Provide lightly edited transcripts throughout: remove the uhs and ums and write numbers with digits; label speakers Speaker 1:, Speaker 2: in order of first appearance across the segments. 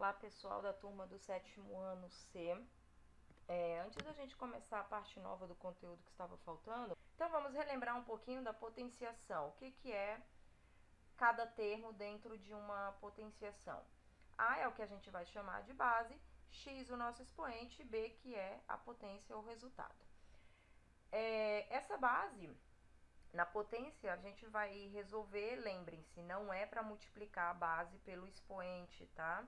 Speaker 1: Olá, pessoal da turma do 7º ano C. Antes da gente começar a parte nova do conteúdo que estava faltando, então vamos relembrar um pouquinho da potenciação. O que é cada termo dentro de uma potenciação? A é o que a gente vai chamar de base, X o nosso expoente, B que é a potência ou resultado. Essa base, na potência, a gente vai resolver, lembrem-se, não é para multiplicar a base pelo expoente, tá?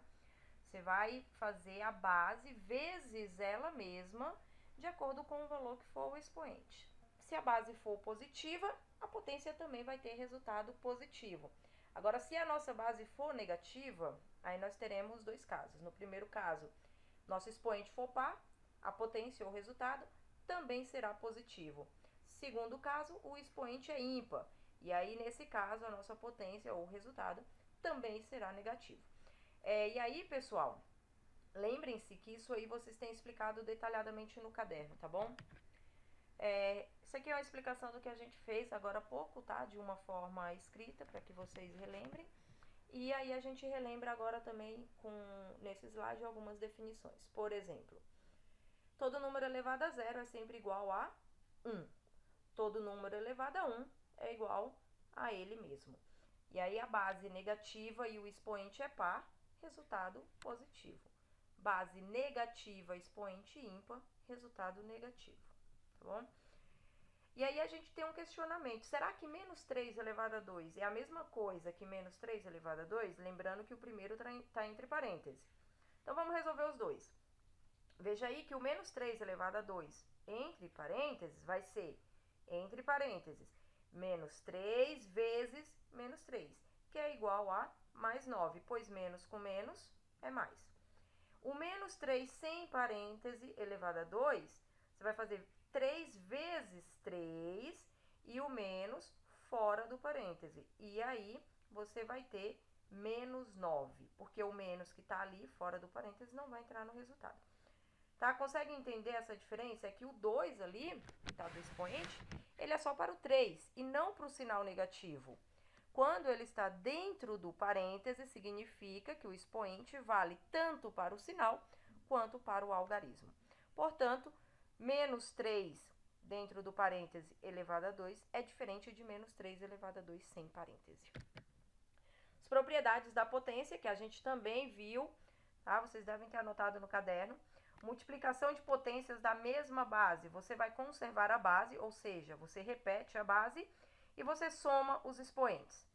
Speaker 1: Você vai fazer a base vezes ela mesma, de acordo com o valor que for o expoente. Se a base for positiva, a potência também vai ter resultado positivo. Agora, se a nossa base for negativa, aí nós teremos dois casos. No primeiro caso, nosso expoente for par, a potência ou resultado também será positivo. Segundo caso, o expoente é ímpar, e aí nesse caso a nossa potência ou resultado também será negativo. E aí, pessoal, lembrem-se que isso aí vocês têm explicado detalhadamente no caderno, tá bom? Isso aqui é uma explicação do que a gente fez agora há pouco, tá? De uma forma escrita, para que vocês relembrem. E aí a gente relembra agora também nesse slide algumas definições. Por exemplo, todo número elevado a zero é sempre igual a 1. Todo número elevado a 1 é igual a ele mesmo. E aí a base negativa e o expoente é par, resultado positivo. Base negativa, expoente ímpar, resultado negativo, tá bom? E aí a gente tem um questionamento, será que menos 3 elevado a 2 é a mesma coisa que menos 3 elevado a 2? Lembrando que o primeiro está entre parênteses. Então vamos resolver os dois. Veja aí que o menos 3 elevado a 2 entre parênteses vai ser, entre parênteses, menos 3 vezes menos 3, que é igual a mais 9, pois menos com menos é mais. O menos 3 sem parêntese elevado a 2, você vai fazer 3 vezes 3 e o menos fora do parêntese. E aí você vai ter menos 9, porque o menos que está ali fora do parêntese não vai entrar no resultado. Tá? Consegue entender essa diferença? É que o 2 ali, que tá do expoente, ele é só para o 3 e não para o sinal negativo. Quando ele está dentro do parêntese, significa que o expoente vale tanto para o sinal quanto para o algarismo. Portanto, menos 3 dentro do parêntese elevado a 2 é diferente de menos 3 elevado a 2 sem parêntese. As propriedades da potência, que a gente também viu, tá? Vocês devem ter anotado no caderno. Multiplicação de potências da mesma base. Você vai conservar a base, ou seja, você repete a base e você soma os expoentes.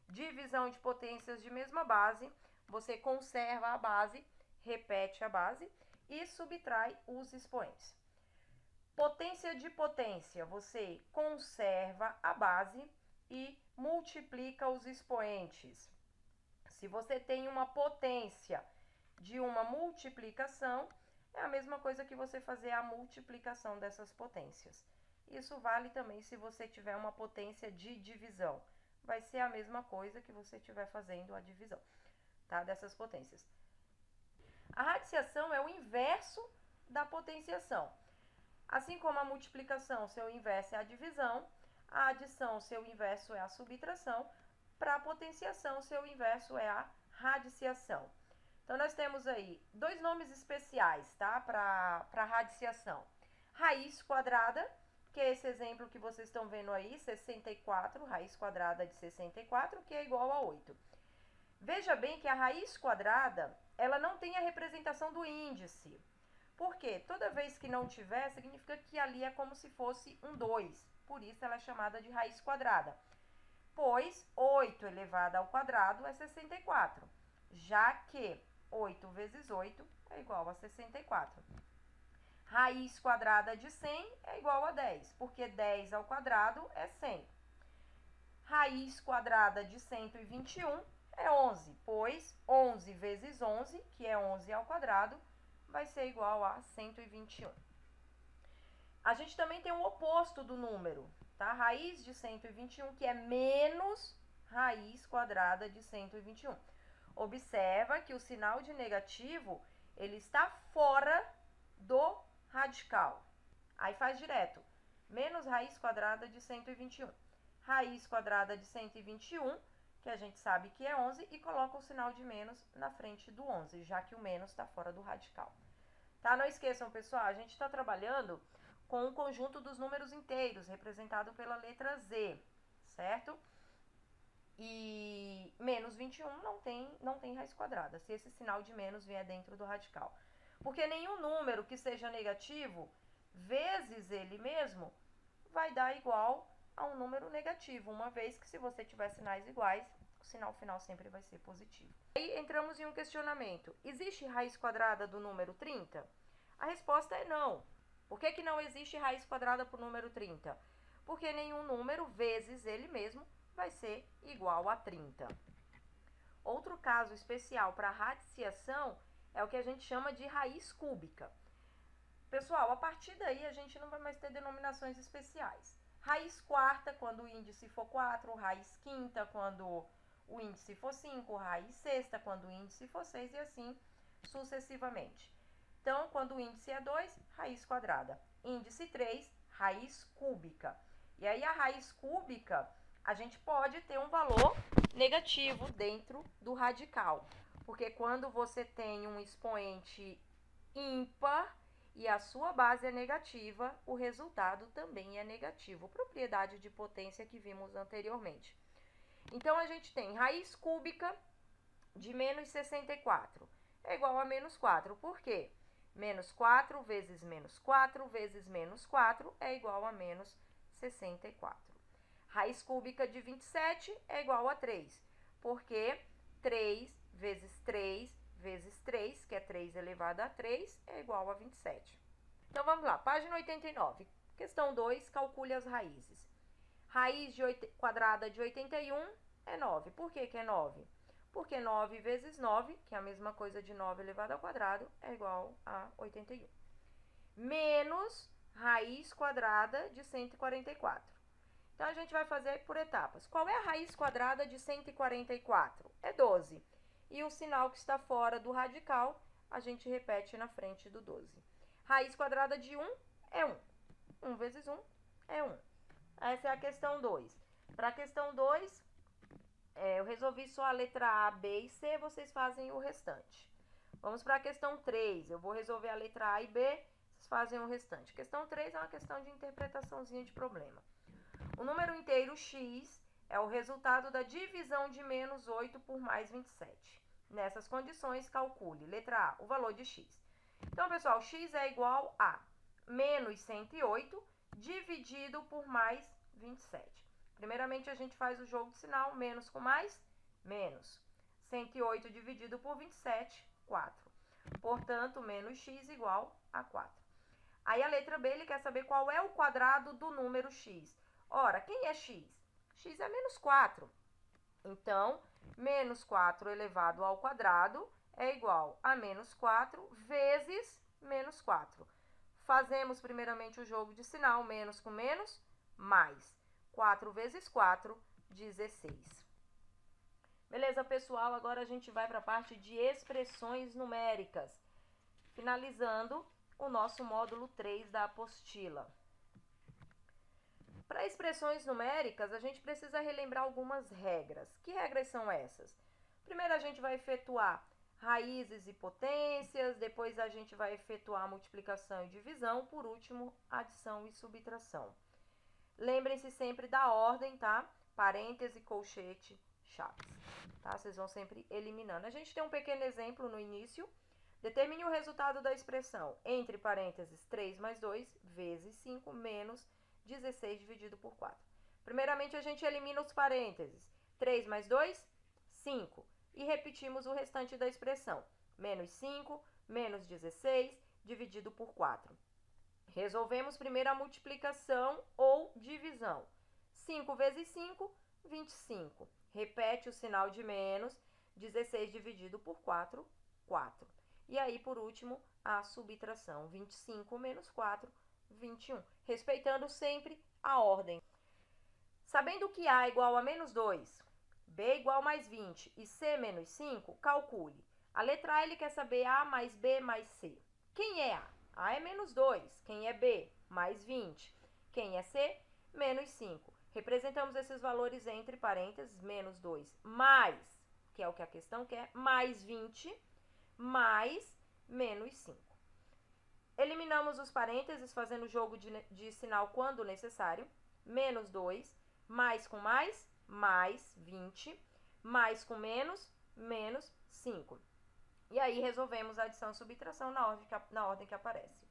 Speaker 1: Divisão de potências de mesma base. Você conserva a base, repete a base e subtrai os expoentes. Potência de potência. Você conserva a base e multiplica os expoentes. Se você tem uma potência de uma multiplicação, é a mesma coisa que você fazer a multiplicação dessas potências. Isso vale também se você tiver uma potência de divisão. Vai ser a mesma coisa que você estiver fazendo a divisão, tá? Dessas potências. A radiciação é o inverso da potenciação. Assim como a multiplicação, seu inverso é a divisão, a adição, seu inverso é a subtração, para a potenciação, seu inverso é a radiciação. Então, nós temos aí dois nomes especiais, tá? Para radiciação. Raiz quadrada, que é esse exemplo que vocês estão vendo aí, 64, raiz quadrada de 64, que é igual a 8. Veja bem que a raiz quadrada, ela não tem a representação do índice. Por quê? Toda vez que não tiver, significa que ali é como se fosse um 2. Por isso, ela é chamada de raiz quadrada. Pois 8 elevado ao quadrado é 64, já que 8 vezes 8 é igual a 64. Raiz quadrada de 100 é igual a 10, porque 10 ao quadrado é 100. Raiz quadrada de 121 é 11, pois 11 vezes 11, que é 11 ao quadrado, vai ser igual a 121. A gente também tem o oposto do número, tá? Raiz de 121, que é menos raiz quadrada de 121. Observa que o sinal de negativo, ele está fora do radical. Aí faz direto. Menos raiz quadrada de 121. Raiz quadrada de 121 que a gente sabe que é 11, e coloca o sinal de menos na frente do 11, já que o menos está fora do radical. Tá? Não esqueçam, pessoal, a gente está trabalhando com o conjunto dos números inteiros, representado pela letra Z, certo? E menos 21 não tem raiz quadrada, se esse sinal de menos vier dentro do radical. Porque nenhum número que seja negativo, vezes ele mesmo, vai dar igual a um número negativo, uma vez que se você tiver sinais iguais, o sinal final sempre vai ser positivo. Aí entramos em um questionamento. Existe raiz quadrada do número 30? A resposta é não. Por que não existe raiz quadrada para o número 30? Porque nenhum número vezes ele mesmo vai ser igual a 30. Outro caso especial para radiciação é o que a gente chama de raiz cúbica. Pessoal, a partir daí a gente não vai mais ter denominações especiais. Raiz quarta quando o índice for 4, raiz quinta quando o índice for 5, raiz sexta quando o índice for 6 e assim sucessivamente. Então, quando o índice é 2, raiz quadrada. Índice 3, raiz cúbica. E aí a raiz cúbica, a gente pode ter um valor negativo dentro do radical. Porque quando você tem um expoente ímpar e a sua base é negativa, o resultado também é negativo. Propriedade de potência que vimos anteriormente. Então, a gente tem raiz cúbica de menos 64. É igual a menos 4. Por quê? Menos 4 vezes menos 4 vezes menos 4 é igual a menos 64. Raiz cúbica de 27 é igual a 3. Porque 3 vezes 3 vezes 3, que é 3 elevado a 3, é igual a 27. Então, vamos lá. Página 89. Questão 2, calcule as raízes. Raiz quadrada de 81 é 9. Por que é 9? Porque 9 vezes 9, que é a mesma coisa de 9 elevado ao quadrado, é igual a 81. Menos raiz quadrada de 144. Então, a gente vai fazer por etapas. Qual é a raiz quadrada de 144? É 12. E o sinal que está fora do radical, a gente repete na frente do 12. Raiz quadrada de 1 é 1. 1 vezes 1 é 1. Essa é a questão 2. Para a questão 2, eu resolvi só a letra A, B e C, vocês fazem o restante. Vamos para a questão 3. Eu vou resolver a letra A e B, vocês fazem o restante. Questão 3 é uma questão de interpretaçãozinha de problema. O número inteiro x é o resultado da divisão de menos 8 por mais 27. Nessas condições, calcule, letra A, o valor de x. Então, pessoal, x é igual a menos 108 dividido por mais 27. Primeiramente, a gente faz o jogo de sinal, menos com mais, menos. 108 dividido por 27, 4. Portanto, menos x igual a 4. Aí, a letra B, ele quer saber qual é o quadrado do número x. Ora, quem é x? X é menos 4. Então, menos 4 elevado ao quadrado é igual a menos 4 vezes menos 4. Fazemos primeiramente o jogo de sinal, menos com menos, mais. 4 vezes 4, 16. Beleza, pessoal? Agora a gente vai para a parte de expressões numéricas, finalizando o nosso módulo 3 da apostila. Para expressões numéricas, a gente precisa relembrar algumas regras. Que regras são essas? Primeiro, a gente vai efetuar raízes e potências, depois a gente vai efetuar multiplicação e divisão, por último, adição e subtração. Lembrem-se sempre da ordem, tá? Parêntese, colchete, chaves, tá? Vocês vão sempre eliminando. A gente tem um pequeno exemplo no início. Determine o resultado da expressão entre parênteses 3 mais 2 vezes 5 menos 16 dividido por 4. Primeiramente, a gente elimina os parênteses. 3 mais 2, 5. E repetimos o restante da expressão. Menos 5, menos 16, dividido por 4. Resolvemos primeiro a multiplicação ou divisão. 5 vezes 5, 25. Repete o sinal de menos. 16 dividido por 4, 4. E aí, por último, a subtração. 25 menos 4, 21. Respeitando sempre a ordem. Sabendo que A é igual a menos 2, B igual a mais 20 e C menos 5, calcule. A letra A ele quer saber A mais B mais C. Quem é A? A é menos 2. Quem é B? Mais 20. Quem é C? Menos 5. Representamos esses valores entre parênteses, menos 2 mais, que é o que a questão quer, mais 20, mais menos 5. Eliminamos os parênteses fazendo jogo de sinal quando necessário. Menos 2, mais com mais 20, mais com menos 5. E aí resolvemos a adição e subtração na ordem que aparece.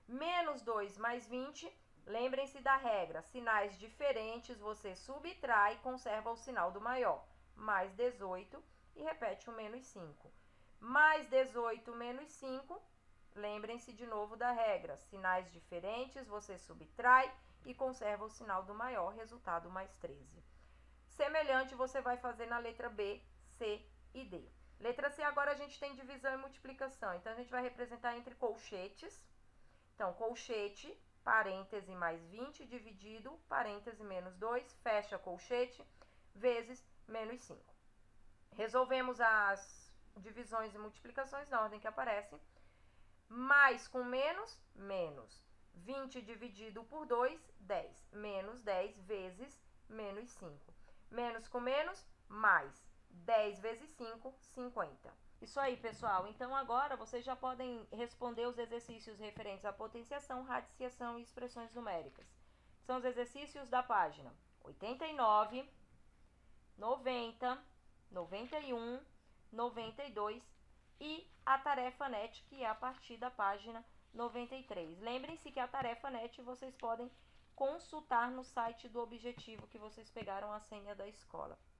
Speaker 1: Menos 2 mais 20, lembrem-se da regra, sinais diferentes você subtrai e conserva o sinal do maior. Mais 18 e repete o menos 5. Mais 18 menos 5, lembrem-se de novo da regra, sinais diferentes você subtrai e conserva o sinal do maior, resultado mais 13. Semelhante você vai fazer na letra B, C e D. Letra C agora a gente tem divisão e multiplicação, então a gente vai representar entre colchetes. Então, colchete, parêntese mais 20, dividido, parêntese menos 2, fecha colchete, vezes menos 5. Resolvemos as divisões e multiplicações na ordem que aparece. Mais com menos, menos. 20 dividido por 2, 10. Menos 10 vezes menos 5. Menos com menos, mais. 10 vezes 5, 50. Isso aí, pessoal. Então, agora vocês já podem responder os exercícios referentes à potenciação, radiciação e expressões numéricas. São os exercícios da página 89, 90, 91, 92 e a tarefa NET, que é a partir da página 93. Lembrem-se que a tarefa NET vocês podem consultar no site do Objetivo que vocês pegaram a senha da escola.